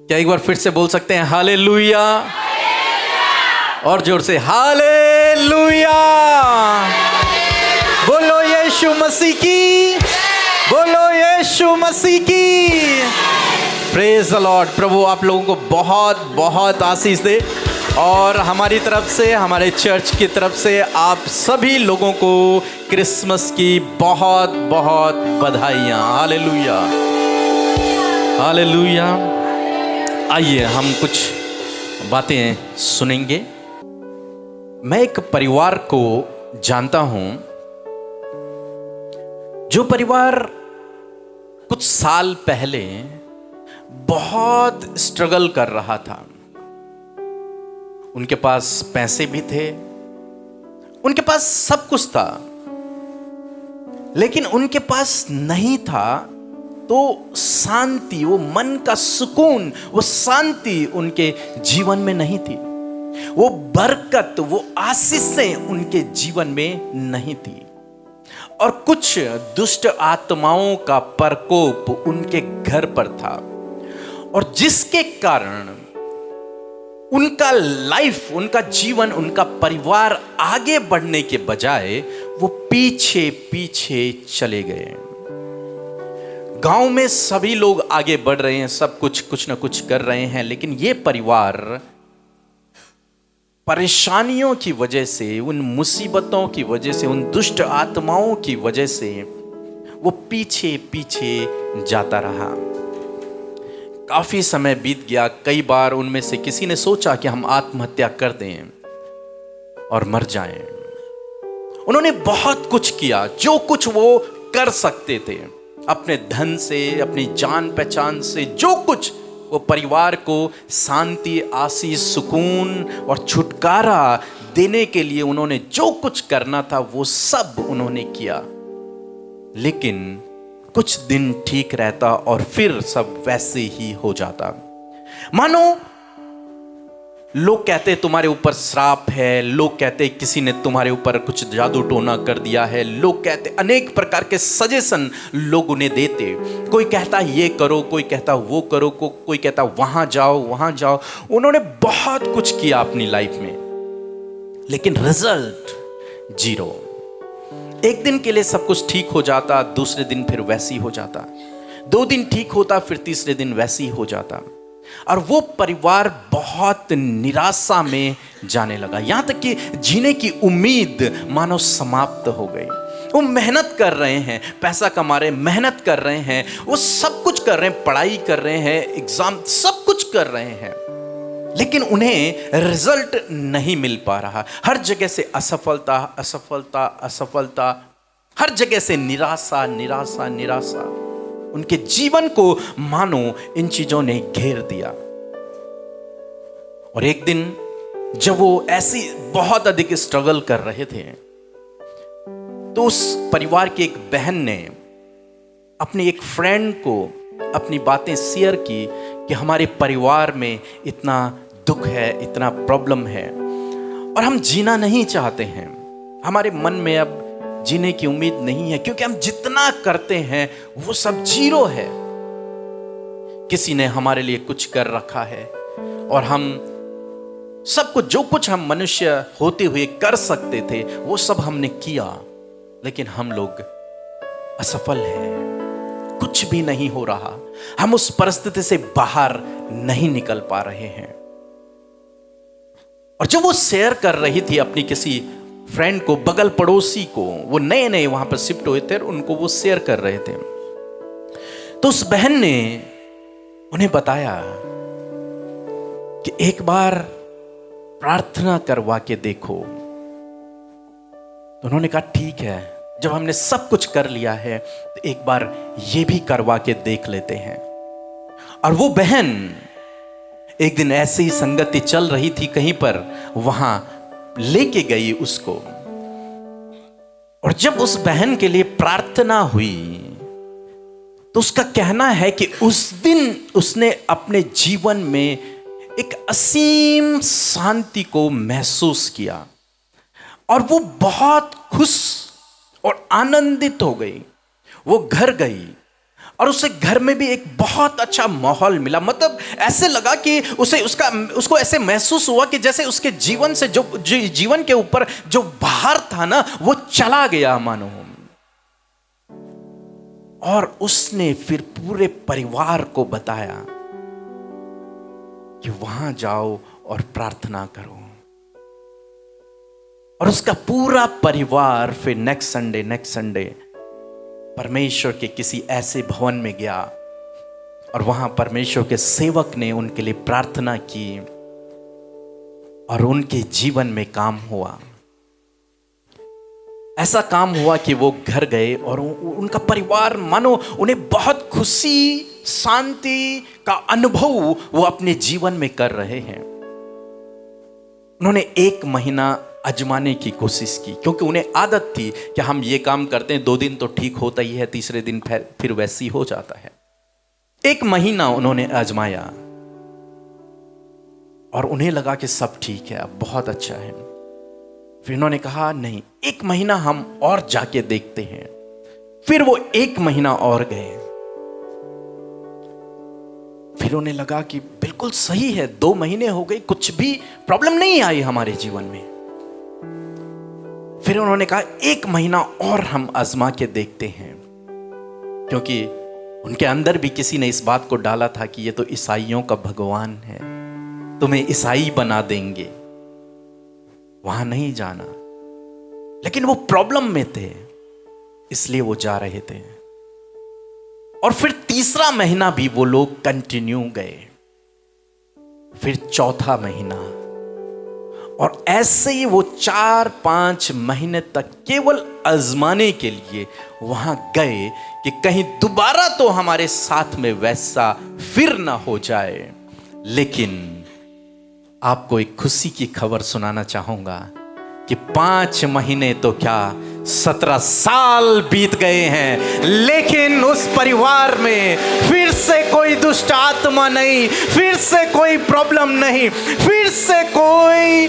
क्या एक बार फिर से बोल सकते हैं हालेलुया? और जोर से हालेलुया! बोलो यीशु मसीह की, बोलो यीशु मसीह की। Praise the Lord. प्रभु आप लोगों को बहुत बहुत आशीष दे और हमारी तरफ से, हमारे चर्च की तरफ से आप सभी लोगों को क्रिसमस की बहुत बहुत बधाइयाँ। Hallelujah hallelujah. आइए हम कुछ बातें सुनेंगे। मैं एक परिवार को जानता हूं, जो परिवार कुछ साल पहले बहुत स्ट्रगल कर रहा था। उनके पास पैसे भी थे, उनके पास सब कुछ था, लेकिन उनके पास नहीं था तो शांति, वो मन का सुकून, वो शांति उनके जीवन में नहीं थी। वो बरकत, वो आशीषें उनके जीवन में नहीं थी। और कुछ दुष्ट आत्माओं का प्रकोप उनके घर पर था, और जिसके कारण उनका लाइफ, उनका जीवन, उनका परिवार आगे बढ़ने के बजाय वो पीछे पीछे चले गए। गांव में सभी लोग आगे बढ़ रहे हैं, सब कुछ ना कुछ कर रहे हैं, लेकिन ये परिवार परेशानियों की वजह से, उन मुसीबतों की वजह से, उन दुष्ट आत्माओं की वजह से वो पीछे पीछे जाता रहा। काफी समय बीत गया। कई बार उनमें से किसी ने सोचा कि हम आत्महत्या कर दें और मर जाएं। उन्होंने बहुत कुछ किया, जो कुछ वो कर सकते थे, अपने धन से, अपनी जान पहचान से, जो कुछ वो परिवार को शांति, आशीष, सुकून और छुटकारा देने के लिए उन्होंने जो कुछ करना था वो सब उन्होंने किया। लेकिन कुछ दिन ठीक रहता और फिर सब वैसे ही हो जाता। मानो लोग कहते तुम्हारे ऊपर श्राप है, लोग कहते किसी ने तुम्हारे ऊपर कुछ जादू टोना कर दिया है, लोग कहते अनेक प्रकार के सजेशन लोग उन्हें देते। कोई कहता ये करो, कोई कहता वो करो, कोई कहता वहां जाओ वहां जाओ। उन्होंने बहुत कुछ किया अपनी लाइफ में, लेकिन रिजल्ट जीरो। एक दिन के लिए सब कुछ ठीक हो जाता, दूसरे दिन फिर वैसी हो जाता, 2 दिन ठीक होता, फिर तीसरे दिन वैसी हो जाता। और वो परिवार बहुत निराशा में जाने लगा, यहां तक कि जीने की उम्मीद मानो समाप्त हो गई। वो मेहनत कर रहे हैं, पैसा कमा रहे हैं, मेहनत कर रहे हैं, वो सब कुछ कर रहे हैं, पढ़ाई कर रहे हैं, एग्जाम सब कुछ कर रहे हैं, लेकिन उन्हें रिजल्ट नहीं मिल पा रहा। हर जगह से असफलता असफलता असफलता, हर जगह से निराशा निराशा निराशा। उनके जीवन को मानो इन चीजों ने घेर दिया। और एक दिन जब वो ऐसी बहुत अधिक स्ट्रगल कर रहे थे, तो उस परिवार की एक बहन ने अपनी एक फ्रेंड को अपनी बातें शेयर की कि हमारे परिवार में इतना दुख है, इतना प्रॉब्लम है, और हम जीना नहीं चाहते हैं। हमारे मन में अब जीने की उम्मीद नहीं है, क्योंकि हम जितना करते हैं वो सब जीरो है। किसी ने हमारे लिए कुछ कर रखा है और हम सब कुछ, जो कुछ हम मनुष्य होते हुए कर सकते थे, वो सब हमने किया, लेकिन हम लोग असफल हैं। कुछ भी नहीं हो रहा, हम उस परिस्थिति से बाहर नहीं निकल पा रहे हैं। और जब वो शेयर कर रही थी अपनी किसी फ्रेंड को, बगल पड़ोसी को, वो नए नए वहां पर शिफ्ट हुए थे, उनको वो शेयर कर रहे थे, तो उस बहन ने उन्हें बताया कि एक बार प्रार्थना करवा के देखो। तो उन्होंने कहा ठीक है, जब हमने सब कुछ कर लिया है तो एक बार ये भी करवा के देख लेते हैं। और वो बहन एक दिन ऐसे ही संगति चल रही थी कहीं पर, वहां लेके गई उसको। और जब उस बहन के लिए प्रार्थना हुई तो उसका कहना है कि उस दिन उसने अपने जीवन में एक असीम शांति को महसूस किया और वो बहुत खुश और आनंदित हो गई। वो घर गई और उसे घर में भी एक बहुत अच्छा माहौल मिला। मतलब ऐसे लगा कि उसको ऐसे महसूस हुआ कि जैसे उसके जीवन से जो जीवन के ऊपर जो भार था ना, वो चला गया मानो। और उसने फिर पूरे परिवार को बताया कि वहां जाओ और प्रार्थना करो। और उसका पूरा परिवार फिर नेक्स्ट संडे परमेश्वर के किसी ऐसे भवन में गया और वहां परमेश्वर के सेवक ने उनके लिए प्रार्थना की और उनके जीवन में काम हुआ। ऐसा काम हुआ कि वो घर गए और उनका परिवार मानो उन्हें बहुत खुशी, शांति का अनुभव वो अपने जीवन में कर रहे हैं। उन्होंने 1 महीना आजमाने की कोशिश की, क्योंकि उन्हें आदत थी कि हम ये काम करते हैं, 2 दिन तो ठीक होता ही है, तीसरे दिन फिर वैसी हो जाता है। 1 महीना उन्होंने आजमाया और उन्हें लगा कि सब ठीक है, अब बहुत अच्छा है। फिर उन्होंने कहा नहीं, 1 महीना हम और जाके देखते हैं। फिर वो 1 महीना और गए। फिर उन्हें लगा कि बिल्कुल सही है, 2 महीने हो गए, कुछ भी प्रॉब्लम नहीं आई हमारे जीवन में। फिर उन्होंने कहा 1 महीना और हम आजमा के देखते हैं, क्योंकि उनके अंदर भी किसी ने इस बात को डाला था कि ये तो ईसाइयों का भगवान है, तुम्हें ईसाई बना देंगे, वहां नहीं जाना। लेकिन वो प्रॉब्लम में थे, इसलिए वो जा रहे थे। और फिर 3रा महीना भी वो लोग कंटिन्यू गए। फिर 4था महीना, और ऐसे ही वो 4-5 महीने तक केवल आजमाने के लिए वहां गए कि कहीं दोबारा तो हमारे साथ में वैसा फिर ना हो जाए। लेकिन आपको एक खुशी की खबर सुनाना चाहूंगा कि 5 महीने तो क्या 17 साल बीत गए हैं, लेकिन उस परिवार में फिर से कोई दुष्ट आत्मा नहीं, फिर से कोई प्रॉब्लम नहीं, फिर से कोई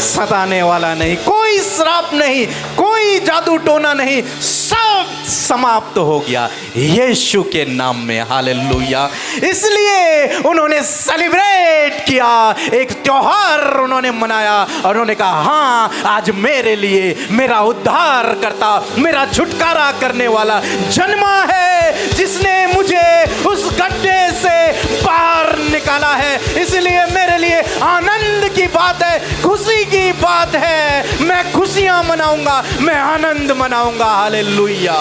सताने वाला नहीं, कोई श्राप नहीं, कोई जादू टोना नहीं, सब समाप्त हो गया यीशु के नाम में। हालेलुया। इसलिए उन्होंने सेलिब्रेट किया, एक त्योहार उन्होंने मनाया और उन्होंने कहा हाँ, आज मेरे लिए मेरा उद्धार करता, मेरा छुटकारा करने वाला जन्मा है, जिसने मुझे उस गड्ढे से बाहर निकाला है। इसलिए मेरे लिए आनंद की बात है, खुशी की बात है। मैं खुशियां मनाऊंगा, मैं आनंद मनाऊंगा। हालेलुया।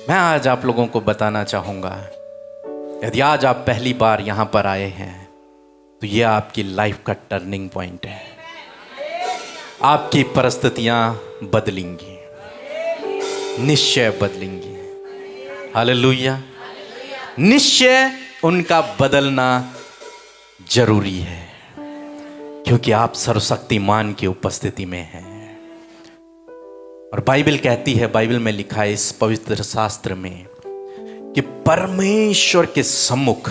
मैं आज आप लोगों को बताना चाहूंगा, यदि आज आप पहली बार यहां पर आए हैं तो यह आपकी लाइफ का टर्निंग पॉइंट है। आपकी परिस्थितियां बदलेंगी, निश्चय बदलेंगी। हालेलुया। निश्चय उनका बदलना जरूरी है, क्योंकि आप सर्वशक्तिमान की उपस्थिति में हैं। और बाइबल कहती है, बाइबल में लिखा है इस पवित्र शास्त्र में कि परमेश्वर के सम्मुख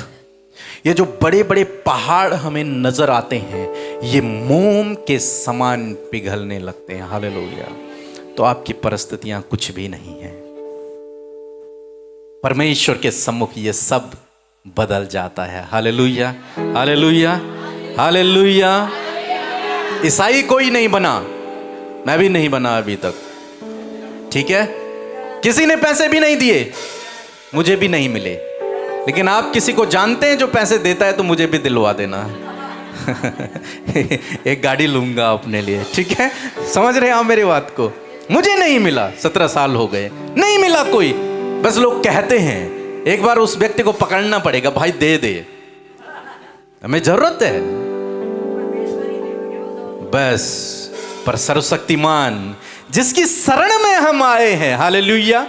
ये जो बड़े बड़े पहाड़ हमें नजर आते हैं, ये मोम के समान पिघलने लगते हैं। हालेलुया। तो आपकी परिस्थितियां कुछ भी नहीं है, परमेश्वर के सम्मुख ये सब बदल जाता है। Hallelujah, hallelujah, hallelujah. ईसाई कोई नहीं बना, मैं भी नहीं बना अभी तक, ठीक है। किसी ने पैसे भी नहीं दिए, मुझे भी नहीं मिले, लेकिन आप किसी को जानते हैं जो पैसे देता है तो मुझे भी दिलवा देना। एक गाड़ी लूंगा अपने लिए, ठीक है। समझ रहे हैं आप मेरी बात को। मुझे नहीं मिला, 17 साल हो गए, नहीं मिला कोई, बस लोग कहते हैं। एक बार उस व्यक्ति को पकड़ना पड़ेगा, भाई दे दे, हमें जरूरत है बस। पर सर्वशक्तिमान जिसकी शरण में हम आए हैं, हालेलुया,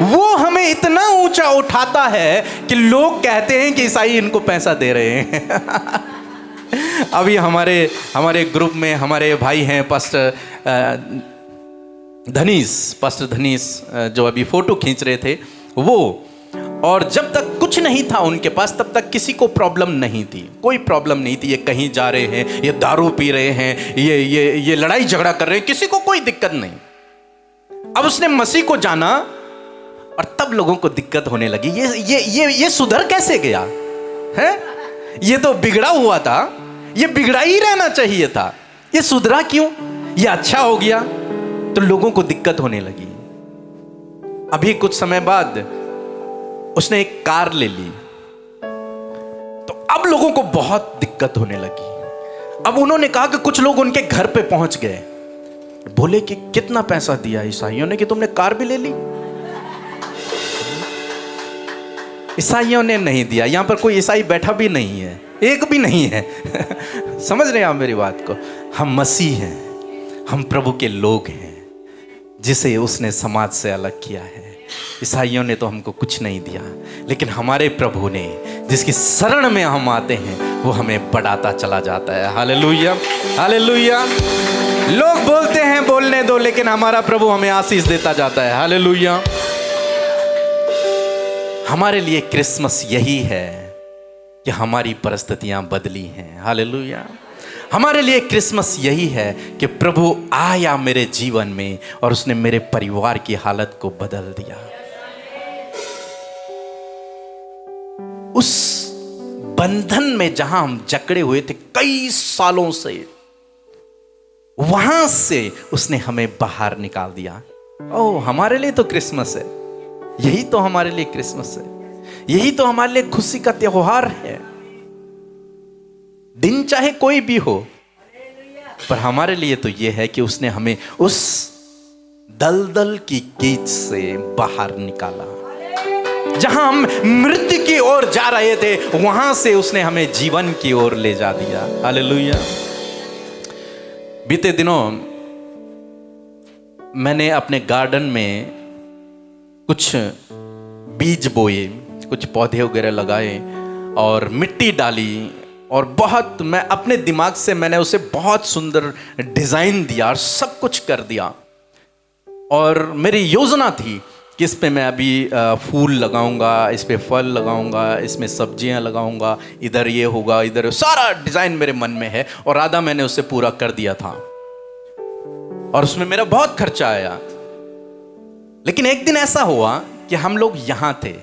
वो हमें इतना ऊंचा उठाता है कि लोग कहते हैं कि ईसाई इनको पैसा दे रहे हैं। अभी हमारे ग्रुप में हमारे भाई हैं पास्टर धनीश, जो अभी फोटो खींच रहे थे वो। और जब तक कुछ नहीं था उनके पास, तब तक किसी को प्रॉब्लम नहीं थी, कोई प्रॉब्लम नहीं थी। ये कहीं जा रहे हैं, ये दारू पी रहे हैं, ये लड़ाई झगड़ा कर रहे हैं, किसी को कोई दिक्कत नहीं। अब उसने मसीह को जाना और तब लोगों को दिक्कत होने लगी, ये सुधर कैसे गया है? ये तो बिगड़ा हुआ था, ये बिगड़ा ही रहना चाहिए था, ये सुधरा क्यों? ये अच्छा हो गया। तो लोगों को दिक्कत होने लगी। अभी कुछ समय बाद उसने एक कार ले ली, तो अब लोगों को बहुत दिक्कत होने लगी। अब उन्होंने कहा कि कुछ लोग उनके घर पे पहुंच गए, बोले कि कितना पैसा दिया ईसाइयों ने कि तुमने कार भी ले ली? ईसाइयों ने नहीं दिया। यहां पर कोई ईसाई बैठा भी नहीं है, एक भी नहीं है। समझ रहे हैं आप मेरी बात को? हम मसीह हैं, हम प्रभु के लोग हैं, जिसे उसने समाज से अलग किया है। ईसाइयों ने तो हमको कुछ नहीं दिया, लेकिन हमारे प्रभु ने, जिसकी शरण में हम आते हैं, वो हमें बढ़ाता चला जाता है। Hallelujah, hallelujah. लोग बोलते हैं बोलने दो, लेकिन हमारा प्रभु हमें आशीष देता जाता है। हालेलुया। हमारे लिए क्रिसमस यही है कि हमारी परिस्थितियां बदली हैं। हालेलुया। हमारे लिए क्रिसमस यही है कि प्रभु आया मेरे जीवन में और उसने मेरे परिवार की हालत को बदल दिया। उस बंधन में जहां हम जकड़े हुए थे कई सालों से, वहां से उसने हमें बाहर निकाल दिया। ओह, हमारे लिए तो क्रिसमस है, यही तो हमारे लिए क्रिसमस है, यही तो हमारे लिए खुशी का त्योहार है। दिन चाहे कोई भी हो, पर हमारे लिए तो यह है कि उसने हमें उस दलदल की कीच से बाहर निकाला। जहां हम मृत्यु की ओर जा रहे थे, वहां से उसने हमें जीवन की ओर ले जा दिया। हालेलुया। बीते दिनों मैंने अपने गार्डन में कुछ बीज बोए, कुछ पौधे वगैरह लगाए और मिट्टी डाली, और बहुत मैं अपने दिमाग से मैंने उसे बहुत सुंदर डिजाइन दिया और सब कुछ कर दिया। और मेरी योजना थी कि इस पे मैं अभी फूल लगाऊंगा, इस पे फल लगाऊंगा, इसमें सब्जियां लगाऊंगा, इधर ये होगा, इधर सारा डिजाइन मेरे मन में है, और आधा मैंने उससे पूरा कर दिया था और उसमें मेरा बहुत खर्चा आया। लेकिन एक दिन ऐसा हुआ कि हम लोग यहां थे,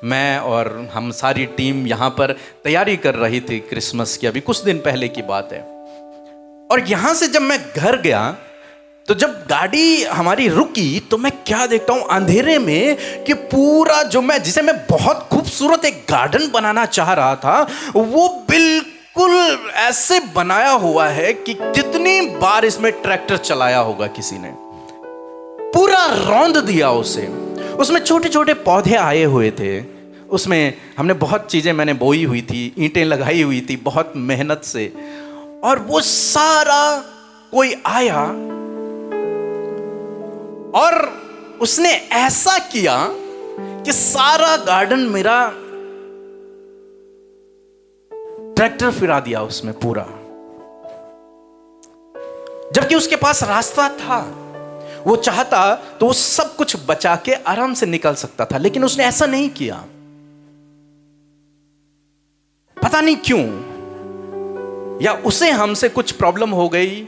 मैं और हम सारी टीम यहां पर तैयारी कर रही थी क्रिसमस की, अभी कुछ दिन पहले की बात है। और यहां से जब मैं घर गया, तो जब गाड़ी हमारी रुकी, तो मैं क्या देखता हूं अंधेरे में कि पूरा जो जिसे मैं बहुत खूबसूरत एक गार्डन बनाना चाह रहा था, वो बिल्कुल ऐसे बनाया हुआ है कि कितनी बार इसमें ट्रैक्टर चलाया होगा किसी ने, पूरा रौंद दिया उसे। उसमें छोटे छोटे पौधे आए हुए थे, उसमें हमने बहुत चीजें मैंने बोई हुई थी, ईंटें लगाई हुई थी बहुत मेहनत से। और वो सारा कोई आया और उसने ऐसा किया कि सारा गार्डन मेरा ट्रैक्टर फिरा दिया उसमें पूरा, जबकि उसके पास रास्ता था। वो चाहता तो वो सब कुछ बचा के आराम से निकल सकता था, लेकिन उसने ऐसा नहीं किया। पता नहीं क्यों, या उसे हमसे कुछ प्रॉब्लम हो गई,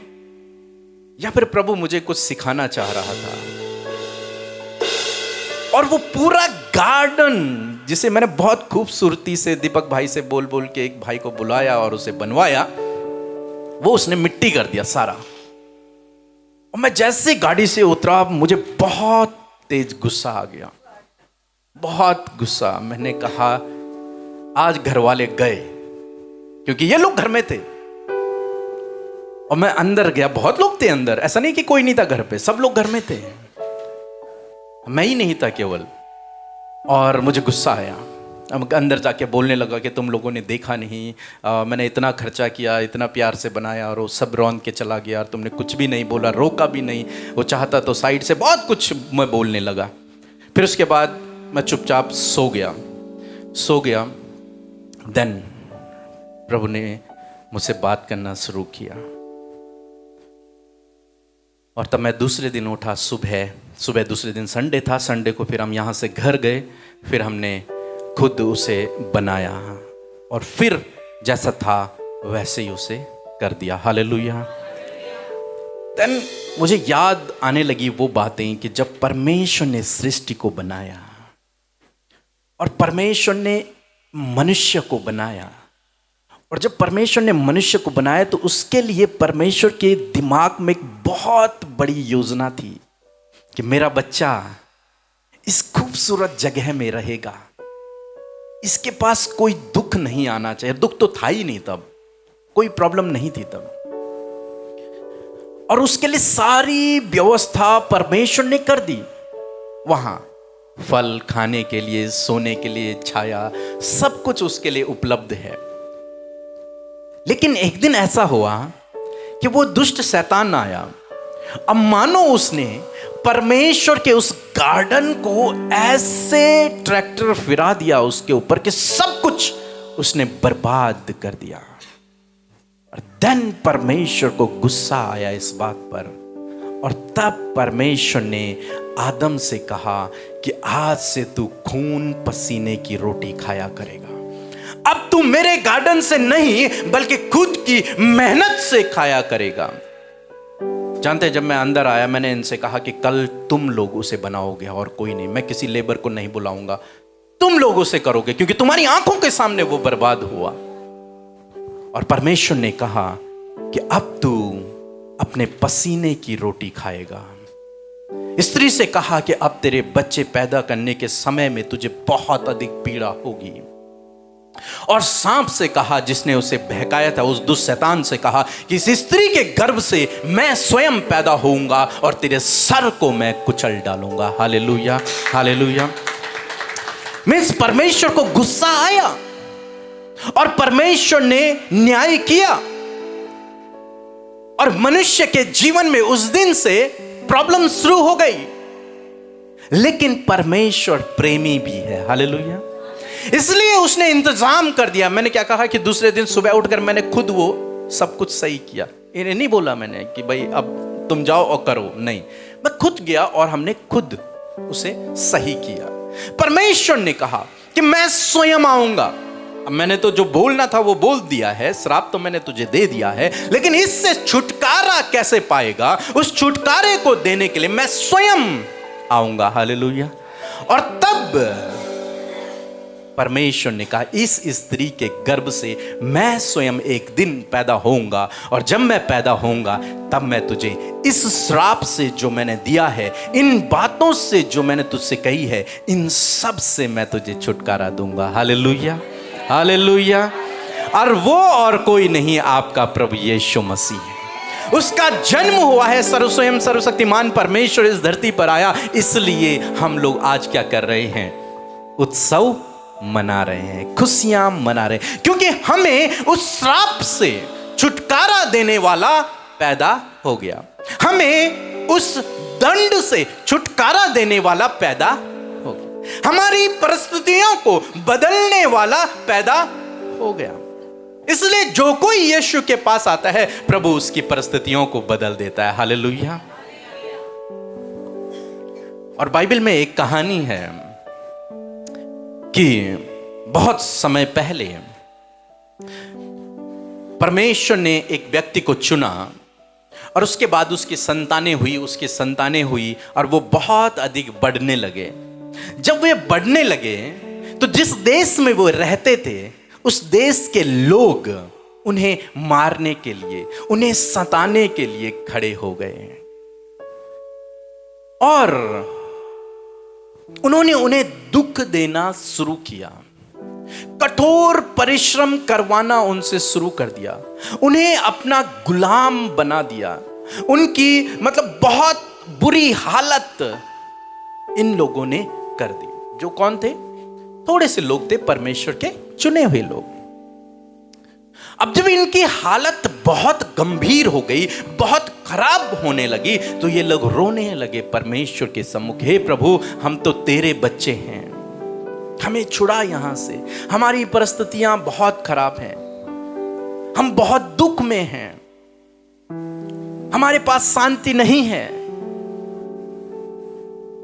या फिर प्रभु मुझे कुछ सिखाना चाह रहा था। और वो पूरा गार्डन, जिसे मैंने बहुत खूबसूरती से दीपक भाई से बोल बोल के एक भाई को बुलाया और उसे बनवाया, वो उसने मिट्टी कर दिया सारा। और मैं जैसे गाड़ी से उतरा, मुझे बहुत तेज गुस्सा आ गया, बहुत गुस्सा। मैंने कहा आज घर वाले गए, क्योंकि ये लोग घर में थे। और मैं अंदर गया, बहुत लोग थे अंदर, ऐसा नहीं कि कोई नहीं था घर पे, सब लोग घर में थे, मैं ही नहीं था केवल। और मुझे गुस्सा आया। अब अंदर जाके बोलने लगा कि तुम लोगों ने देखा नहीं, मैंने इतना खर्चा किया, इतना प्यार से बनाया, और वो सब रौंद के चला गया, और तुमने कुछ भी नहीं बोला, रोका भी नहीं। वो चाहता तो साइड से बहुत कुछ मैं बोलने लगा। फिर उसके बाद मैं चुपचाप सो गया। देन प्रभु ने मुझसे बात करना शुरू किया। और तब मैं दूसरे दिन उठा, सुबह दूसरे दिन संडे था, संडे को फिर हम यहाँ से घर गए, फिर हमने खुद उसे बनाया, और फिर जैसा था वैसे ही उसे कर दिया। हालेलुया। देन मुझे याद आने लगी वो बातें कि जब परमेश्वर ने सृष्टि को बनाया और परमेश्वर ने मनुष्य को बनाया, और जब परमेश्वर ने मनुष्य को बनाया तो उसके लिए परमेश्वर के दिमाग में एक बहुत बड़ी योजना थी कि मेरा बच्चा इस खूबसूरत जगह में रहेगा, इसके पास कोई दुख नहीं आना चाहिए। दुख तो था ही नहीं तब, कोई प्रॉब्लम नहीं थी तब, और उसके लिए सारी व्यवस्था परमेश्वर ने कर दी। वहां फल खाने के लिए, सोने के लिए, छाया, सब कुछ उसके लिए उपलब्ध है। लेकिन एक दिन ऐसा हुआ कि वो दुष्ट शैतान आया। अब मानो उसने परमेश्वर के उस गार्डन को ऐसे ट्रैक्टर फिरा दिया उसके ऊपर कि सब कुछ उसने बर्बाद कर दिया। और देन परमेश्वर को गुस्सा आया इस बात पर, और तब परमेश्वर ने आदम से कहा कि आज से तू खून पसीने की रोटी खाया करेगा। अब तू मेरे गार्डन से नहीं बल्कि खुद की मेहनत से खाया करेगा। जानते हैं, जब मैं अंदर आया मैंने इनसे कहा कि कल तुम लोग उसे बनाओगे और कोई नहीं, मैं किसी लेबर को नहीं बुलाऊंगा, तुम लोग उसे करोगे क्योंकि तुम्हारी आंखों के सामने वो बर्बाद हुआ। और परमेश्वर ने कहा कि अब तू अपने पसीने की रोटी खाएगा। स्त्री से कहा कि अब तेरे बच्चे पैदा करने के समय में तुझे बहुत अधिक पीड़ा होगी। और सांप से कहा, जिसने उसे बहकाया था, उस दुष्ट शैतान से कहा कि इस स्त्री के गर्भ से मैं स्वयं पैदा होऊंगा और तेरे सर को मैं कुचल डालूंगा। Hallelujah, hallelujah. मींस परमेश्वर को गुस्सा आया और परमेश्वर ने न्याय किया, और मनुष्य के जीवन में उस दिन से प्रॉब्लम शुरू हो गई। लेकिन परमेश्वर प्रेमी भी है। हालेलुया। इसलिए उसने इंतजाम कर दिया। मैंने क्या कहा कि दूसरे दिन सुबह उठकर मैंने खुद वो सब कुछ सही किया। इन्हें नहीं बोला मैंने कि भाई अब तुम जाओ और करो, नहीं, मैं खुद गया और हमने खुद उसे सही किया। परमेश्वर ने कहा कि मैं स्वयं आऊंगा। अब मैंने तो जो बोलना था वो बोल दिया है, श्राप तो मैंने तुझे दे दिया है, लेकिन इससे छुटकारा कैसे पाएगा, उस छुटकारे को देने के लिए मैं स्वयं आऊंगा। हालेलुया। और तब परमेश्वर ने कहा, इस स्त्री के गर्भ से मैं स्वयं एक दिन पैदा होऊंगा, और जब मैं पैदा होऊंगा तब मैं तुझे इस श्राप से जो मैंने दिया है, इन बातों से जो मैंने तुझसे कही है, इन सब से मैं तुझे छुटकारा दूंगा। Hallelujah, hallelujah. और वो और कोई नहीं, आपका प्रभु यीशु मसीह है। उसका जन्म हुआ है, स्वयं सर्वशक्तिमान परमेश्वर इस धरती पर आया। इसलिए हम लोग आज क्या कर रहे हैं? उत्सव मना रहे हैं, खुशियां मना रहे हैं, क्योंकि हमें उस श्राप से छुटकारा देने वाला पैदा हो गया, हमें उस दंड से छुटकारा देने वाला पैदा हो गया, हमारी परिस्थितियों को बदलने वाला पैदा हो गया। इसलिए जो कोई यीशु के पास आता है, प्रभु उसकी परिस्थितियों को बदल देता है। हालेलुया। और बाइबल में एक कहानी है कि बहुत समय पहले परमेश्वर ने एक व्यक्ति को चुना, और उसके बाद उसकी संतानें हुई और वो बहुत अधिक बढ़ने लगे। जब वे बढ़ने लगे तो जिस देश में वो रहते थे, उस देश के लोग उन्हें मारने के लिए, उन्हें सताने के लिए खड़े हो गए, और उन्होंने उन्हें दुख देना शुरू किया, कठोर परिश्रम करवाना उनसे शुरू कर दिया, उन्हें अपना गुलाम बना दिया। उनकी बहुत बुरी हालत इन लोगों ने कर दी। जो कौन थे? थोड़े से लोग थे, परमेश्वर के चुने हुए लोग। अब जब इनकी हालत बहुत गंभीर हो गई, बहुत खराब होने लगी, तो ये लोग रोने लगे परमेश्वर के सम्मुख, हे प्रभु, हम तो तेरे बच्चे हैं, हमें छुड़ा यहां से, हमारी परिस्थितियां बहुत खराब हैं, हम बहुत दुख में हैं, हमारे पास शांति नहीं है।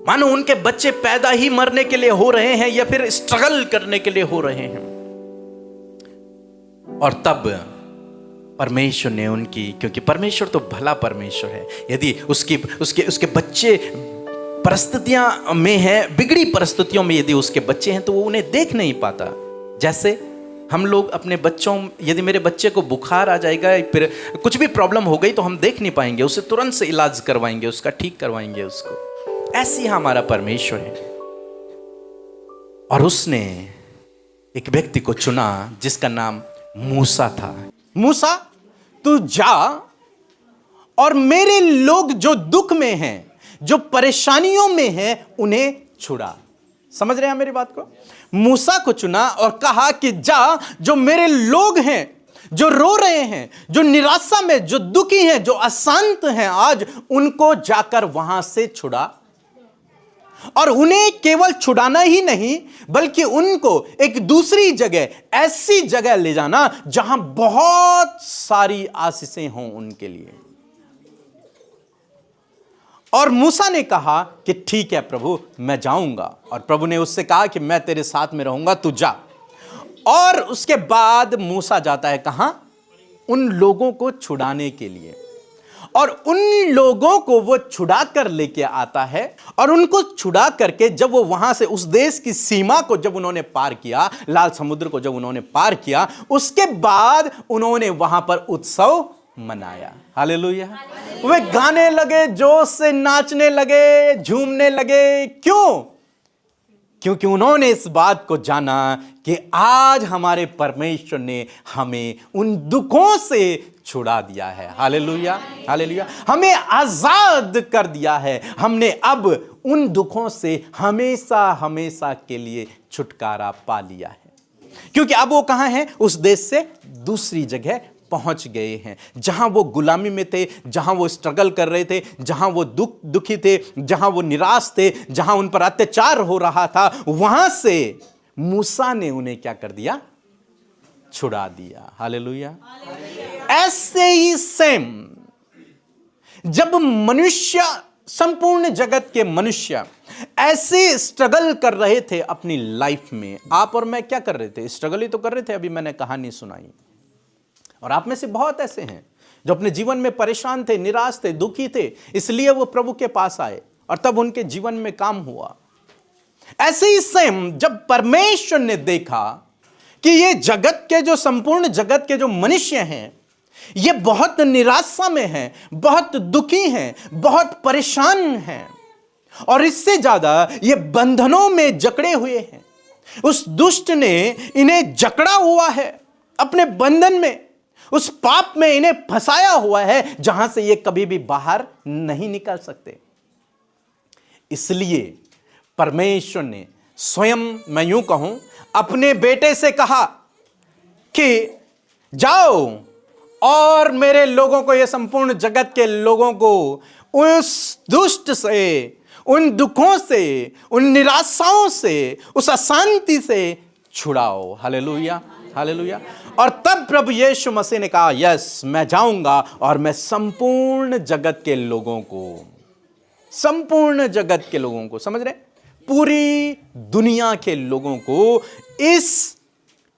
मानो उनके बच्चे पैदा ही मरने के लिए हो रहे हैं या फिर स्ट्रगल करने के लिए हो रहे हैं। और तब परमेश्वर ने उनकी, क्योंकि परमेश्वर तो भला परमेश्वर है, यदि उसके उसके बच्चे परिस्थितियां में हैं, बिगड़ी परिस्थितियों में यदि उसके बच्चे हैं, तो वो उन्हें देख नहीं पाता। जैसे हम लोग अपने बच्चों, यदि मेरे बच्चे को बुखार आ जाएगा, फिर कुछ भी प्रॉब्लम हो गई, तो हम देख नहीं पाएंगे, उसे तुरंत से इलाज करवाएंगे, उसका ठीक करवाएंगे उसको। ऐसी हमारा परमेश्वर है। और उसने एक व्यक्ति को चुना जिसका नाम मूसा था। मूसा, तू जा और मेरे लोग जो दुख में हैं, जो परेशानियों में हैं, उन्हें छुड़ा। समझ रहे हैं मेरी बात को? मूसा को चुना और कहा कि जा, जो मेरे लोग हैं, जो रो रहे हैं, जो निराशा में, जो दुखी हैं, जो अशांत हैं, आज उनको जाकर वहां से छुड़ा। और उन्हें केवल छुड़ाना ही नहीं, बल्कि उनको एक दूसरी जगह, ऐसी जगह ले जाना जहां बहुत सारी आशीषें हों उनके लिए। और मूसा ने कहा कि ठीक है प्रभु, मैं जाऊंगा। और प्रभु ने उससे कहा कि मैं तेरे साथ में रहूंगा, तू जा। और उसके बाद मूसा जाता है कहां? उन लोगों को छुड़ाने के लिए। और उन लोगों को वो छुड़ा कर लेके आता है। और उनको छुड़ा करके जब वो वहां से उस देश की सीमा को जब उन्होंने पार किया, लाल समुद्र को जब उन्होंने पार किया, उसके बाद उन्होंने वहां पर उत्सव मनाया। हालेलुया। वे गाने लगे, जोश से नाचने लगे, झूमने लगे। क्यों? क्योंकि उन्होंने इस बात को जाना कि आज हमारे परमेश्वर ने हमें उन दुखों से छुड़ा दिया है। Hallelujah, hallelujah. हमें आजाद कर दिया है। हमने अब उन दुखों से हमेशा हमेशा के लिए छुटकारा पा लिया है। क्योंकि अब वो कहां हैं? उस देश से दूसरी जगह पहुंच गए हैं, जहां वो गुलामी में थे, जहां वो स्ट्रगल कर रहे थे, जहां वो दुखी थे, जहां वो निराश थे, जहां उन पर अत्याचार हो रहा था, वहां से मूसा ने उन्हें क्या कर दिया? छुड़ा दिया। हालेलुया। ऐसे ही सेम जब मनुष्य, संपूर्ण जगत के मनुष्य ऐसे स्ट्रगल कर रहे थे अपनी लाइफ में, आप और मैं क्या कर रहे थे? स्ट्रगल ही तो कर रहे थे। अभी मैंने कहानी सुनाई। और आप में से बहुत ऐसे हैं जो अपने जीवन में परेशान थे, निराश थे, दुखी थे, इसलिए वो प्रभु के पास आए और तब उनके जीवन में काम हुआ। ऐसे ही सेम जब परमेश्वर ने देखा कि ये जगत के, जो संपूर्ण जगत के जो मनुष्य हैं, ये बहुत निराशा में हैं, बहुत दुखी हैं, बहुत परेशान हैं, और इससे ज्यादा ये बंधनों में जकड़े हुए हैं। उस दुष्ट ने इन्हें जकड़ा हुआ है अपने बंधन में, उस पाप में इन्हें फंसाया हुआ है जहां से ये कभी भी बाहर नहीं निकल सकते। इसलिए परमेश्वर ने स्वयं, मैं यूं कहूं, अपने बेटे से कहा कि जाओ और मेरे लोगों को, ये संपूर्ण जगत के लोगों को उस दुष्ट से, उन दुखों से, उन निराशाओं से, उस अशांति से छुड़ाओ। Hallelujah, hallelujah. और तब प्रभु यीशु मसीह ने कहा, यस, मैं जाऊंगा और मैं संपूर्ण जगत के लोगों को, संपूर्ण जगत के लोगों को, समझ रहे, पूरी दुनिया के लोगों को इस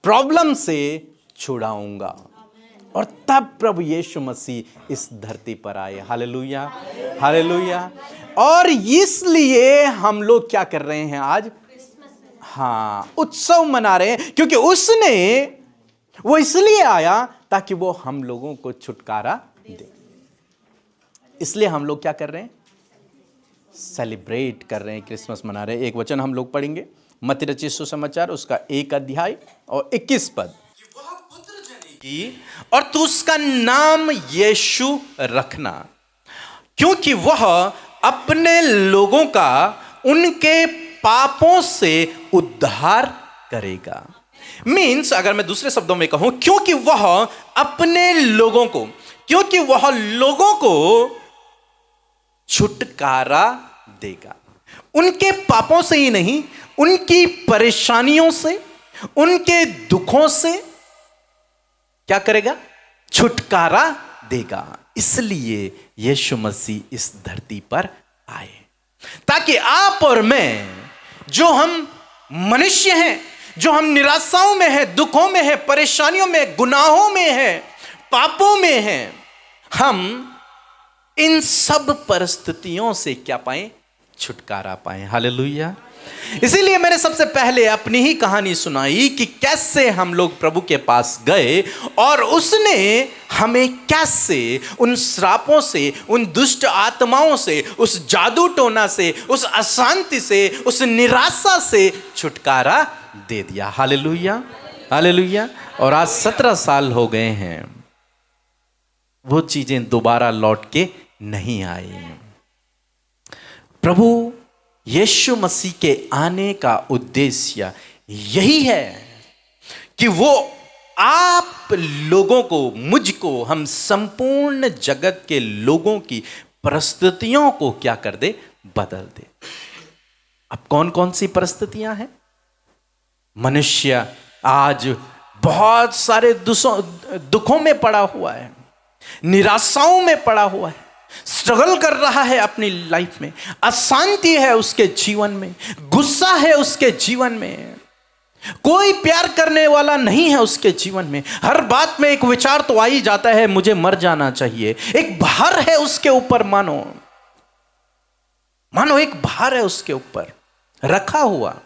प्रॉब्लम से छुड़ाऊंगा। और तब प्रभु यीशु मसीह इस धरती पर आए। Hallelujah, hallelujah. और इसलिए हम लोग क्या कर रहे हैं आज? हाँ, उत्सव मना रहे हैं, क्योंकि उसने, वो इसलिए आया ताकि वो हम लोगों को छुटकारा दे। इसलिए हम लोग क्या कर रहे हैं? सेलिब्रेट कर रहे हैं, क्रिसमस मना रहे हैं। एक वचन हम लोग पढ़ेंगे, मत्ती रचित सुसमाचार उसका 1 अध्याय और 21 पद। वह पुत्र जनेगी और तू उसका नाम यीशु रखना, क्योंकि वह अपने लोगों का उनके पापों से उद्धार करेगा। मीन्स, अगर मैं दूसरे शब्दों में कहूं, क्योंकि वह अपने लोगों को, क्योंकि वह लोगों को छुटकारा देगा। उनके पापों से ही नहीं, उनकी परेशानियों से, उनके दुखों से क्या करेगा? छुटकारा देगा। इसलिए यीशु मसीह इस धरती पर आए, ताकि आप और मैं, जो हम मनुष्य हैं, जो हम निराशाओं में हैं, दुखों में हैं, परेशानियों में, गुनाहों में हैं, पापों में हैं, हम इन सब परिस्थितियों से क्या पाएं? छुटकारा पाएं। हालेलुया। इसीलिए मैंने सबसे पहले अपनी ही कहानी सुनाई कि कैसे हम लोग प्रभु के पास गए और उसने हमें कैसे उन श्रापों से, उन दुष्ट आत्माओं से, उस जादू टोना से, उस अशांति से, उस निराशा से छुटकारा दे दिया। Hallelujah, hallelujah. और आज 17 साल हो गए हैं, वो चीजें दोबारा लौट के नहीं आई। प्रभु यीशु मसीह के आने का उद्देश्य यही है कि वो आप लोगों को, मुझको, हम संपूर्ण जगत के लोगों की परिस्थितियों को क्या कर दे? बदल दे। अब कौन कौन सी परिस्थितियां हैं? मनुष्य आज बहुत सारे दुखों में पड़ा हुआ है, निराशाओं में पड़ा हुआ है, स्ट्रगल कर रहा है अपनी लाइफ में, अशांति है उसके जीवन में, गुस्सा है उसके जीवन में, कोई प्यार करने वाला नहीं है उसके जीवन में। हर बात में एक विचार तो आ ही जाता है, मुझे मर जाना चाहिए। एक भार है उसके ऊपर, मानो एक भार है उसके ऊपर रखा हुआ।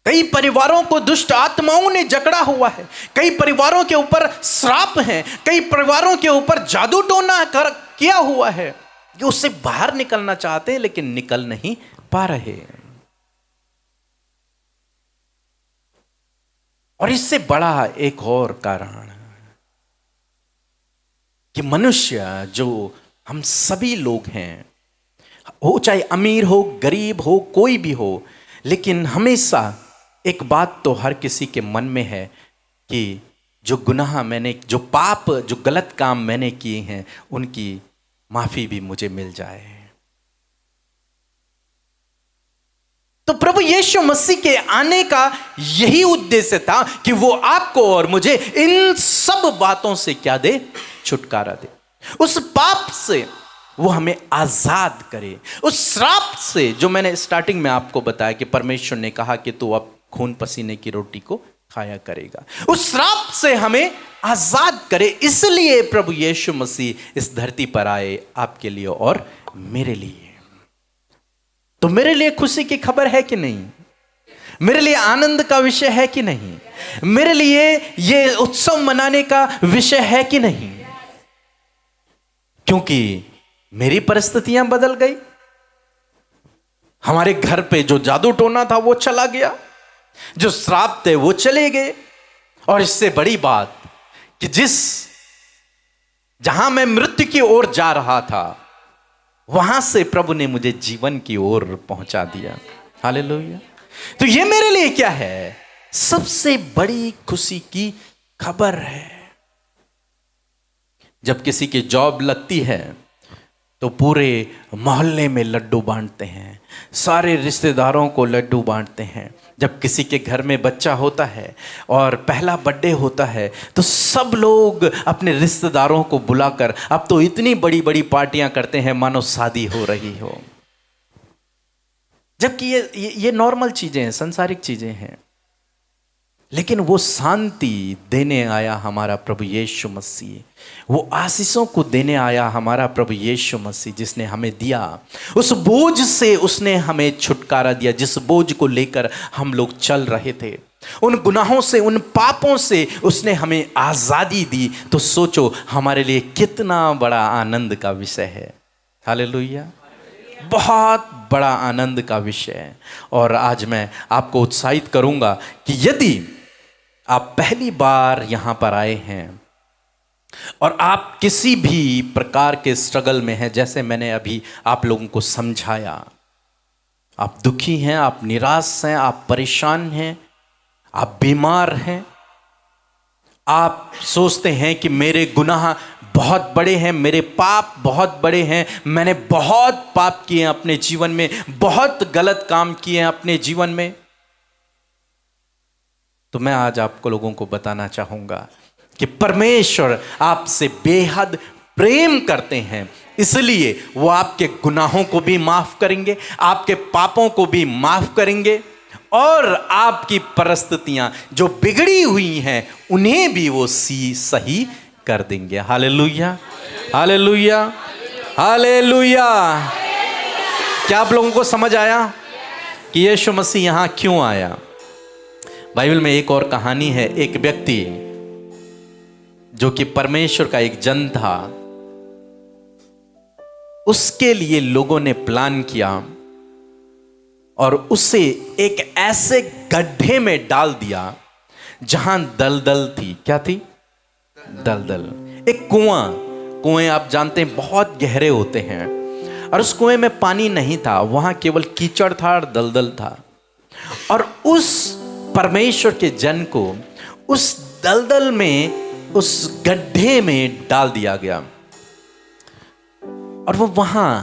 कई परिवारों को दुष्ट आत्माओं ने जकड़ा हुआ है, कई परिवारों के ऊपर श्राप हैं, कई परिवारों के ऊपर जादू टोना किया हुआ है कि उससे बाहर निकलना चाहते हैं लेकिन निकल नहीं पा रहे। और इससे बड़ा एक और कारण कि मनुष्य, जो हम सभी लोग हैं, हो चाहे अमीर हो, गरीब हो, कोई भी हो, लेकिन हमेशा एक बात तो हर किसी के मन में है कि जो गुनाह मैंने, जो पाप, जो गलत काम मैंने किए हैं, उनकी माफी भी मुझे मिल जाए। तो प्रभु यीशु मसीह के आने का यही उद्देश्य था कि वो आपको और मुझे इन सब बातों से क्या दे? छुटकारा दे। उस पाप से वो हमें आजाद करे, उस श्राप से जो मैंने स्टार्टिंग में आपको बताया कि परमेश्वर ने कहा कि तू अब खून पसीने की रोटी को खाया करेगा, उस श्राप से हमें आजाद करे। इसलिए प्रभु यीशु मसीह इस धरती पर आए, आपके लिए और मेरे लिए। तो मेरे लिए खुशी की खबर है कि नहीं? मेरे लिए आनंद का विषय है कि नहीं? मेरे लिए ये उत्सव मनाने का विषय है कि नहीं? क्योंकि मेरी परिस्थितियां बदल गई। हमारे घर पे जो जादू टोना था वो चला गया, जो श्राप थे वो चले गए। और इससे बड़ी बात कि जहां मैं मृत्यु की ओर जा रहा था, वहां से प्रभु ने मुझे जीवन की ओर पहुंचा दिया। हालेलुया। तो ये मेरे लिए क्या है? सबसे बड़ी खुशी की खबर है। जब किसी की जॉब लगती है तो पूरे मोहल्ले में लड्डू बांटते हैं, सारे रिश्तेदारों को लड्डू बांटते हैं। जब किसी के घर में बच्चा होता है और पहला बर्थडे होता है तो सब लोग अपने रिश्तेदारों को बुलाकर अब तो इतनी बड़ी बड़ी पार्टियां करते हैं मानो शादी हो रही हो। जबकि ये नॉर्मल चीजें हैं, संसारिक चीजें हैं। लेकिन वो शांति देने आया हमारा प्रभु यीशु मसीह, वो आशीषों को देने आया हमारा प्रभु यीशु मसीह, जिसने हमें दिया। उस बोझ से उसने हमें छुटकारा दिया, जिस बोझ को लेकर हम लोग चल रहे थे, उन गुनाहों से, उन पापों से उसने हमें आजादी दी। तो सोचो हमारे लिए कितना बड़ा आनंद का विषय है। हालेलुया। बहुत बड़ा आनंद का विषय है। और आज मैं आपको उत्साहित करूंगा कि यदि आप पहली बार यहां पर आए हैं और आप किसी भी प्रकार के स्ट्रगल में हैं, जैसे मैंने अभी आप लोगों को समझाया, आप दुखी हैं, आप निराश हैं, आप परेशान हैं, आप बीमार हैं, आप सोचते हैं कि मेरे गुनाह बहुत बड़े हैं, मेरे पाप बहुत बड़े हैं, मैंने बहुत पाप किए हैं अपने जीवन में, बहुत गलत काम किए हैं अपने जीवन में, तो मैं आज आपको लोगों को बताना चाहूंगा कि परमेश्वर आपसे बेहद प्रेम करते हैं। इसलिए वो आपके गुनाहों को भी माफ करेंगे, आपके पापों को भी माफ करेंगे और आपकी परिस्थितियां जो बिगड़ी हुई हैं उन्हें भी वो सही कर देंगे। Hallelujah, hallelujah, hallelujah. क्या आप लोगों को समझ आया कि यीशु मसीह यहां क्यों आया? बाइबल में एक और कहानी है। एक व्यक्ति जो कि परमेश्वर का एक जन था, उसके लिए लोगों ने प्लान किया और उसे एक ऐसे गड्ढे में डाल दिया जहां दलदल थी। क्या थी? दलदल। एक कुएं आप जानते हैं बहुत गहरे होते हैं, और उस कुएं में पानी नहीं था, वहां केवल कीचड़ था और दलदल था। और उस परमेश्वर के जन को उस दलदल में, उस गड्ढे में डाल दिया गया, और वो वहां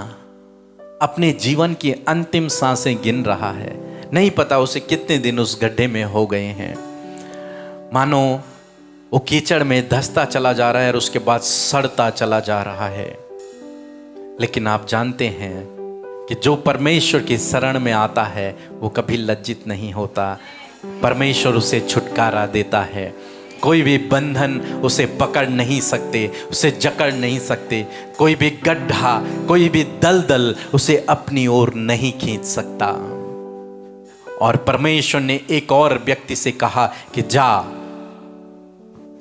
अपने जीवन की अंतिम सांसें गिन रहा है। नहीं पता उसे कितने दिन उस गड्ढे में हो गए हैं। मानो वो कीचड़ में धंसता चला जा रहा है और उसके बाद सड़ता चला जा रहा है। लेकिन आप जानते हैं कि जो परमेश्वर की शरण में आता है वो कभी लज्जित नहीं होता। परमेश्वर उसे छुटकारा देता है। कोई भी बंधन उसे पकड़ नहीं सकते, उसे जकड़ नहीं सकते। कोई भी गड्ढा, कोई भी दलदल उसे अपनी ओर नहीं खींच सकता। और परमेश्वर ने एक और व्यक्ति से कहा कि जा,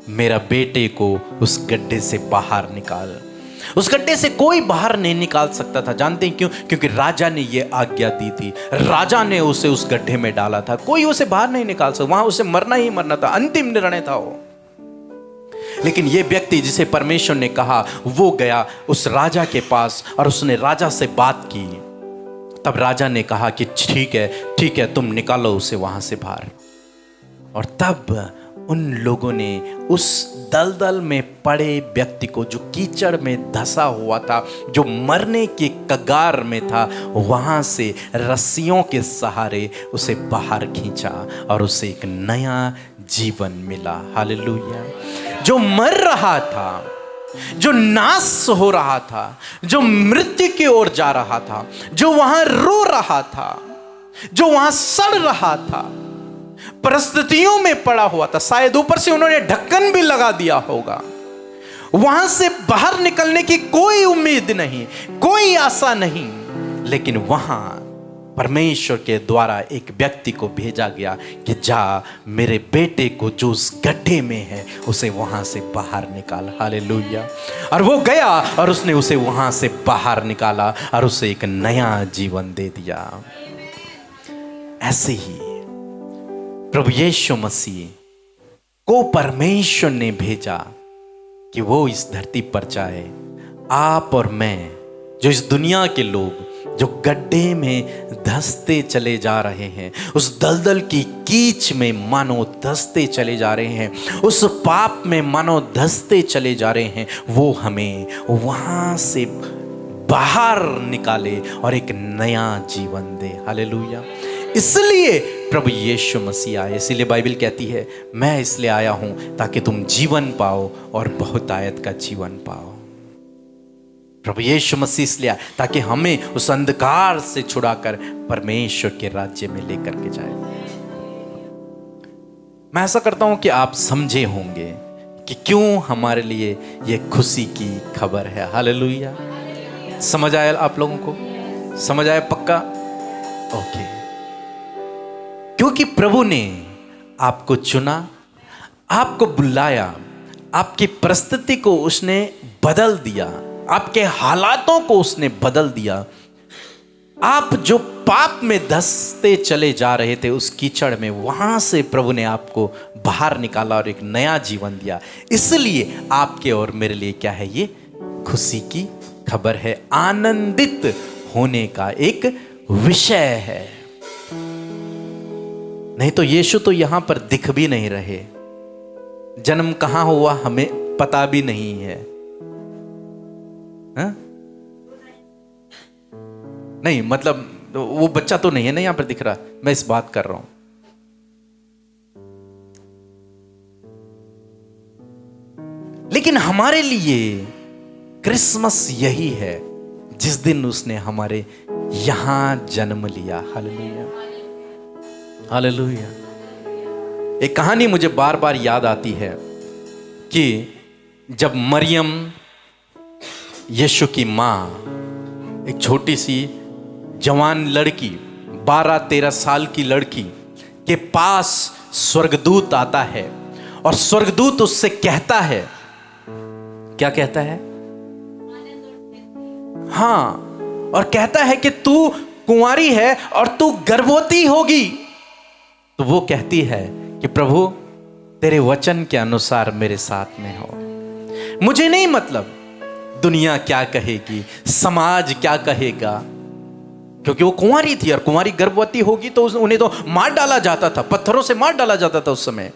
मेरा बेटे को उस गड्ढे से बाहर निकाल। उस गड्ढे से कोई बाहर नहीं निकाल सकता था। जानते हैं क्यों? क्योंकि राजा ने यह आज्ञा दी थी। राजा ने उसे उस गड्ढे में डाला था। कोई उसे बाहर नहीं निकाल सकता। वहां उसे मरना ही मरना था, अंतिम निर्णय था वो। लेकिन यह व्यक्ति जिसे परमेश्वर ने कहा, वो गया उस राजा के पास और उसने राजा से बात की। तब राजा ने कहा कि ठीक है, तुम निकालो उसे वहां से बाहर। और तब उन लोगों ने उस दलदल में पड़े व्यक्ति को, जो कीचड़ में धंसा हुआ था, जो मरने के कगार में था, वहां से रस्सियों के सहारे उसे बाहर खींचा और उसे एक नया जीवन मिला। हालेलुया। जो मर रहा था, जो नाश हो रहा था, जो मृत्यु की ओर जा रहा था, जो वहां रो रहा था, जो वहां सड़ रहा था, परिस्थितियों में पड़ा हुआ था, शायद ऊपर से उन्होंने ढक्कन भी लगा दिया होगा, वहां से बाहर निकलने की कोई उम्मीद नहीं, कोई आशा नहीं। लेकिन वहां परमेश्वर के द्वारा एक व्यक्ति को भेजा गया कि जा, मेरे बेटे को जो उस गड्ढे में है उसे वहां से बाहर निकाल। हालेलुया। और वो गया और उसने उसे वहां से बाहर निकाला और उसे एक नया जीवन दे दिया। ऐसे ही प्रभु यीशु मसीह को परमेश्वर ने भेजा कि वो इस धरती पर जाए। आप और मैं, जो इस दुनिया के लोग जो गड्ढे में धंसते चले जा रहे हैं, उस दलदल की कीच में मानो धंसते चले जा रहे हैं, उस पाप में मानो धंसते चले जा रहे हैं, वो हमें वहां से बाहर निकाले और एक नया जीवन दे। हालेलुया। इसलिए प्रभु यीशु मसीह आए। इसलिए बाइबल कहती है, मैं इसलिए आया हूं ताकि तुम जीवन पाओ और बहुतायत का जीवन पाओ। प्रभु यीशु मसीह इसलिए आया ताकि हमें उस अंधकार से छुड़ाकर परमेश्वर के राज्य में लेकर के जाए। मैं ऐसा करता हूं कि आप समझे होंगे कि क्यों हमारे लिए यह खुशी की खबर है। हालेलुया। समझ आया आप लोगों को? समझ आया पक्का? ओके। क्योंकि प्रभु ने आपको चुना, आपको बुलाया, आपकी परिस्थिति को उसने बदल दिया, आपके हालातों को उसने बदल दिया। आप जो पाप में धंसते चले जा रहे थे उस कीचड़ में, वहां से प्रभु ने आपको बाहर निकाला और एक नया जीवन दिया। इसलिए आपके और मेरे लिए क्या है? ये खुशी की खबर है, आनंदित होने का एक विषय है। नहीं तो यीशु तो यहां पर दिख भी नहीं रहे। जन्म कहां हुआ हमें पता भी नहीं है। हा? नहीं मतलब वो बच्चा तो नहीं है ना यहां पर दिख रहा, मैं इस बात कर रहा हूं। लेकिन हमारे लिए क्रिसमस यही है जिस दिन उसने हमारे यहां जन्म लिया। हालेलुया। हालेलुया। एक कहानी मुझे बार बार याद आती है कि जब मरियम यीशु की माँ, एक छोटी सी जवान लड़की, 12-13 साल की लड़की के पास स्वर्गदूत आता है और स्वर्गदूत उससे कहता है, क्या कहता है? हाँ, और कहता है कि तू कुंवारी है और तू गर्भवती होगी। तो वो कहती है कि प्रभु तेरे वचन के अनुसार मेरे साथ में हो। मुझे नहीं मतलब दुनिया क्या कहेगी, समाज क्या कहेगा, क्योंकि वो कुंवारी थी और कुंवारी गर्भवती होगी तो उन्हें तो मार डाला जाता था, पत्थरों से मार डाला जाता था उस समय।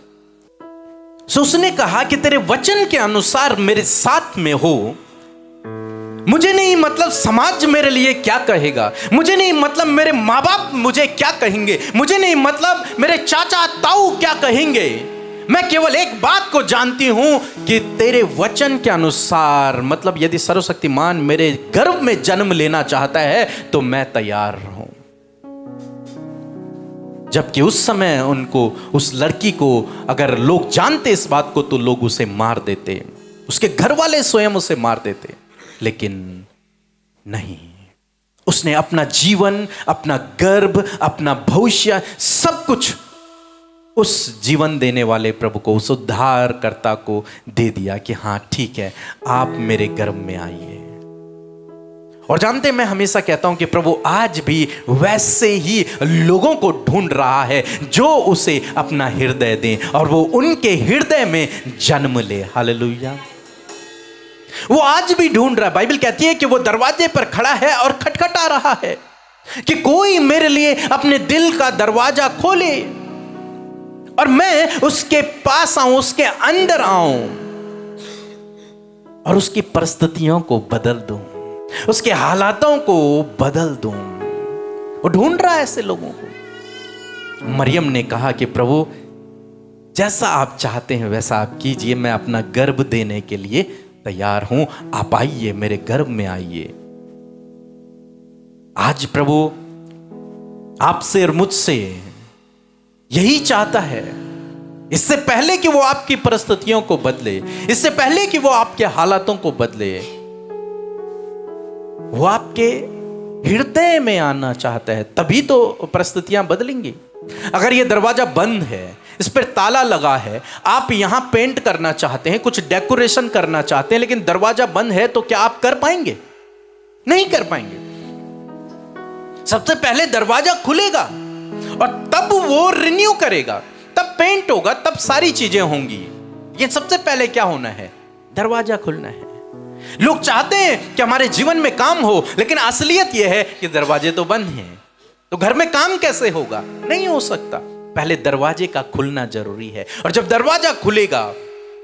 सो उसने कहा कि तेरे वचन के अनुसार मेरे साथ में हो। मुझे नहीं मतलब समाज मेरे लिए क्या कहेगा, मुझे नहीं मतलब मेरे माँ बाप मुझे क्या कहेंगे, मुझे नहीं मतलब मेरे चाचा ताऊ क्या कहेंगे। मैं केवल एक बात को जानती हूं कि तेरे वचन के अनुसार, मतलब यदि सर्वशक्तिमान मेरे गर्भ में जन्म लेना चाहता है तो मैं तैयार हूं। जबकि उस समय उनको, उस लड़की को अगर लोग जानते इस बात को तो लोग उसे मार देते, उसके घर वाले स्वयं उसे मार देते, लेकिन नहीं, उसने अपना जीवन, अपना गर्भ, अपना भविष्य, सब कुछ उस जीवन देने वाले प्रभु को, उस उद्धारकर्ता को दे दिया कि हाँ ठीक है, आप मेरे गर्भ में आइए। और जानते, मैं हमेशा कहता हूं कि प्रभु आज भी वैसे ही लोगों को ढूंढ रहा है जो उसे अपना हृदय दें और वो उनके हृदय में जन्म ले। हालेलुया। वो आज भी ढूंढ रहा है। बाइबल कहती है कि वो दरवाजे पर खड़ा है और खटखटा रहा है कि कोई मेरे लिए अपने दिल का दरवाजा खोले और मैं उसके पास आऊं, उसके अंदर आऊं और उसकी परिस्थितियों को बदल दूं, उसके हालातों को बदल दूं। वो ढूंढ रहा है ऐसे लोगों को। मरियम ने कहा कि प्रभु जैसा आप चाहते हैं वैसा आप कीजिए, मैं अपना गर्भ देने के लिए तैयार हूं, आप आइए, मेरे गर्भ में आइए। आज प्रभु आपसे और मुझसे यही चाहता है। इससे पहले कि वो आपकी परिस्थितियों को बदले, इससे पहले कि वो आपके हालातों को बदले, वो आपके हृदय में आना चाहता है, तभी तो परिस्थितियां बदलेंगी। अगर ये दरवाजा बंद है, इस पर ताला लगा है, आप यहां पेंट करना चाहते हैं, कुछ डेकोरेशन करना चाहते हैं, लेकिन दरवाजा बंद है, तो क्या आप कर पाएंगे? नहीं कर पाएंगे। सबसे पहले दरवाजा खुलेगा और तब वो रिन्यू करेगा, तब पेंट होगा, तब सारी चीजें होंगी। ये सबसे पहले क्या होना है? दरवाजा खुलना है। लोग चाहते हैं कि हमारे जीवन में काम हो, लेकिन असलियत यह है कि दरवाजे तो बंद हैं, तो घर में काम कैसे होगा? नहीं हो सकता। पहले दरवाजे का खुलना जरूरी है, और जब दरवाजा खुलेगा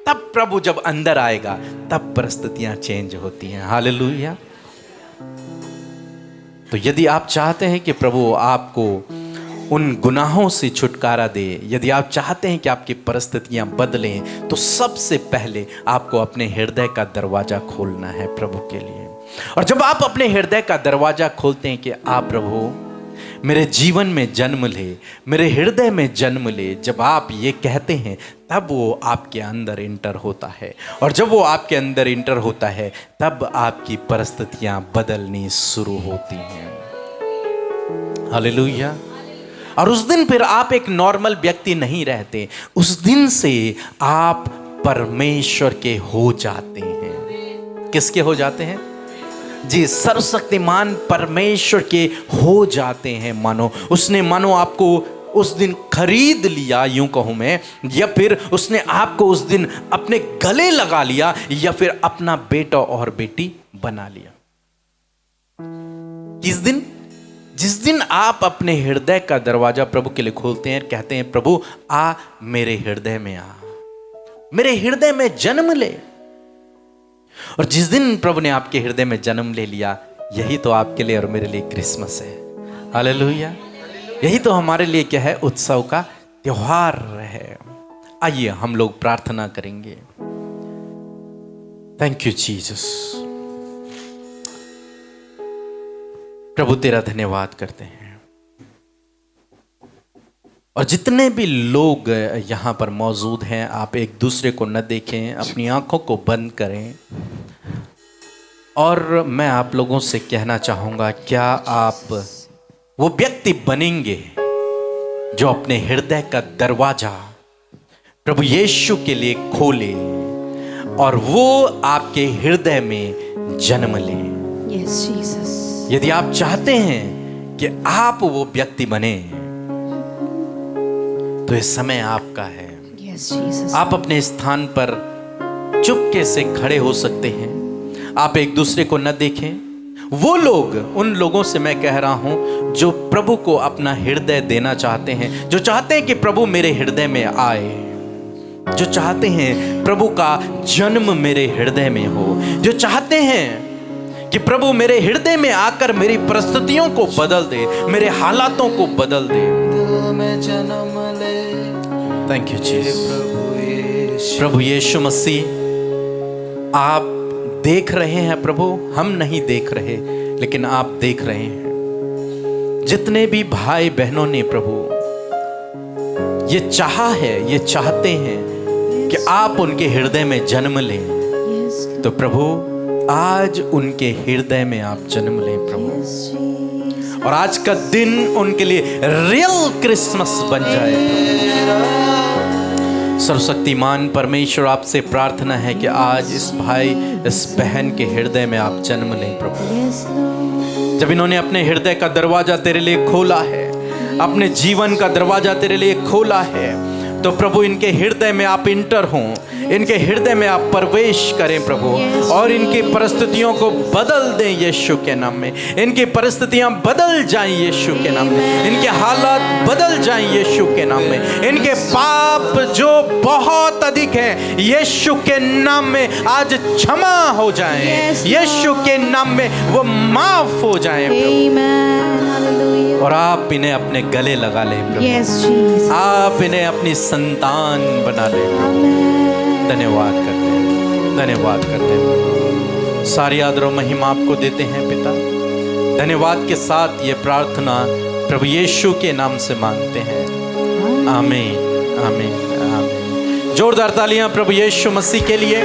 तब प्रभु जब अंदर आएगा, तब परिस्थितियां चेंज होती हैं। हालेलुया। तो यदि आप चाहते हैं कि प्रभु आपको उन गुनाहों से छुटकारा दे, यदि आप चाहते हैं कि आपकी परिस्थितियां बदलें, तो सबसे पहले आपको अपने हृदय का दरवाजा खोलना है प्रभु के लिए। और जब आप अपने हृदय का दरवाजा खोलते हैं कि आप प्रभु मेरे जीवन में जन्म ले, मेरे हृदय में जन्म ले, जब आप ये कहते हैं तब वो आपके अंदर इंटर होता है, और जब वो आपके अंदर इंटर होता है तब आपकी परिस्थितियां बदलनी शुरू होती हैं। हालेलुया। और उस दिन फिर आप एक नॉर्मल व्यक्ति नहीं रहते, उस दिन से आप परमेश्वर के हो जाते हैं। किसके हो जाते हैं? जी, सर्वशक्तिमान परमेश्वर के हो जाते हैं। मानो आपको उस दिन खरीद लिया, यूं कहूं मैं, या फिर उसने आपको उस दिन अपने गले लगा लिया, या फिर अपना बेटा और बेटी बना लिया। किस दिन? जिस दिन आप अपने हृदय का दरवाजा प्रभु के लिए खोलते हैं, कहते हैं प्रभु आ मेरे हृदय में आ, मेरे हृदय में जन्म ले। और जिस दिन प्रभु ने आपके हृदय में जन्म ले लिया, यही तो आपके लिए और मेरे लिए क्रिसमस है। हालेलुया। यही तो हमारे लिए क्या है? उत्सव का त्योहार है। आइए हम लोग प्रार्थना करेंगे। Thank you Jesus. प्रभु तेरा धन्यवाद करते हैं। और जितने भी लोग यहाँ पर मौजूद हैं, आप एक दूसरे को न देखें, अपनी आंखों को बंद करें। और मैं आप लोगों से कहना चाहूँगा, क्या आप वो व्यक्ति बनेंगे जो अपने हृदय का दरवाजा प्रभु यीशु के लिए खोले और वो आपके हृदय में जन्म ले? Yes, Jesus. यदि आप चाहते हैं कि आप वो व्यक्ति बने, तो ये समय आपका है। Yes, Jesus. आप अपने स्थान पर चुपके से खड़े हो सकते हैं, आप एक दूसरे को न देखें। वो लोग, उन लोगों से मैं कह रहा हूं जो प्रभु को अपना हृदय देना चाहते हैं, जो चाहते हैं कि प्रभु मेरे हृदय में आए, जो चाहते हैं प्रभु का जन्म मेरे हृदय में हो, जो चाहते हैं कि प्रभु मेरे हृदय में आकर मेरी परिस्थितियों को बदल दे, मेरे हालातों को बदल दे। Thank you Jesus. प्रभु यीशु मसीह, आप देख रहे हैं प्रभु, हम नहीं देख रहे, लेकिन आप देख रहे हैं। जितने भी भाई बहनों ने प्रभु ये चाहा है, ये चाहते हैं कि आप उनके हृदय में जन्म लें, Yes, तो प्रभु आज उनके हृदय में आप जन्म लें प्रभु। और आज का दिन उनके लिए रियल क्रिसमस बन जाए। सर्वशक्तिमान परमेश्वर, आपसे प्रार्थना है कि आज इस भाई, इस बहन के हृदय में आप जन्म लें प्रभु। Yes, Lord. जब इन्होंने अपने हृदय का दरवाजा तेरे लिए खोला है, अपने जीवन का दरवाजा तेरे लिए खोला है, तो प्रभु इनके हृदय में आप इंटर हों, इनके हृदय में आप प्रवेश करें प्रभु, और इनकी परिस्थितियों को बदल दें यीशु के नाम में। इनकी परिस्थितियां बदल जाएं यीशु के नाम में, इनके हालात बदल जाएं यीशु के नाम में। इनके पाप जो बहुत अधिक हैं यीशु के नाम में आज क्षमा हो जाएं, यीशु के नाम में वो माफ हो जाएं प्रभु। Amen. Hallelujah. और आप इन्हें अपने गले लगा लें प्रभु, Yes, Jesus. आप इन्हें अपनी संतान बना लें प्रभु। Amen. धन्यवाद करते हैं, धन्यवाद करते हैं। सारी आदर और महिमा आपको देते हैं पिता। धन्यवाद के साथ ये प्रार्थना प्रभु यीशु के नाम से मांगते हैं। आमीन, आमीन, आमीन। जोरदार तालियां प्रभु यीशु मसीह के लिए।